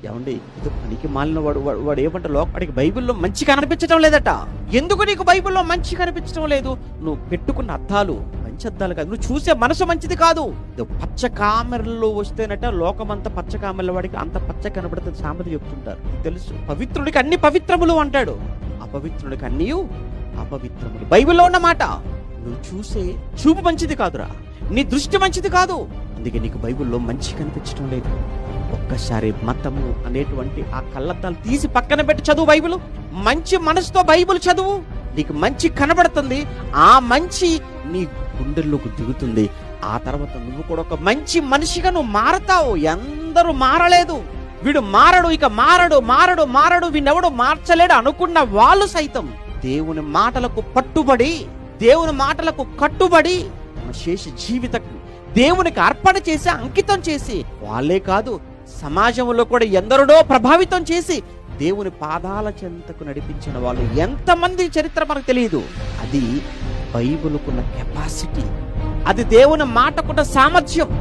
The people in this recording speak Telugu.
ఏమండి, ఇది పనికి మాలిన వాడు ఏమంటారు, వాడికి బైబిల్లో మంచి కనిపించడం లేదట. ఎందుకు నీకు బైబిల్లో మంచి కనిపించడం లేదు? నువ్వు పెట్టుకున్న అద్దాలు మంచి అద్దాలు కాదు, నువ్వు చూసే మనసు మంచిది కాదు. పచ్చ కామెరల్లో వస్తేనట లోకమంతా పచ్చ కామెరల వాడికి అంత పచ్చ కనబడుతుంది సామెత చెప్తుంటారు, తెలుసు. పవిత్రుడికి అన్ని పవిత్రములు అంటాడు, అపవిత్రుడికి అన్నీ అపవిత్రములు. బైబిల్లో ఉన్న మాట. నువ్వు చూసే చూపు మంచిది కాదురా, నీ దృష్టి మంచిది కాదు. అందుకే నీకు బైబిల్లో మంచి కనిపించడం లేదు. ఒక్కసారి మతము అనేటువంటి ఆ కళ్ళద్దాలు తీసి పక్కన పెట్టి చదువు బైబిల్. మంచి మనసుతో బైబిల్ చదువు, నీకు మంచి కనబడుతుంది. ఆ మంచి నీ గుండెల్లోకి దిగుతుంది. ఆ తర్వాత నువ్వు కూడా ఒక మంచి మనిషిగా నువ్వు మారతావు. ఎందరూ మారలేదు, వీడు మారడు, ఇక మారడు మారడు మారడు, వీడెవడు మార్చలేడు అనుకున్న వాళ్ళు సైతం దేవుని మాటలకు పట్టుబడి, దేవుని మాటలకు కట్టుబడి తమ శేష జీవితం దేవునికి అర్పణ చేసి అంకితం చేసి, వాళ్ళే కాదు సమాజంలో కూడా ఎందరినో ప్రభావితం చేసి దేవుని పాదాల చెంతకు నడిపించిన వాళ్ళు ఎంతమంది చరిత్ర మనకు తెలియదు. అది బైబిలుకున్న కెపాసిటీ, అది దేవుని మాటకున్న సామర్థ్యం.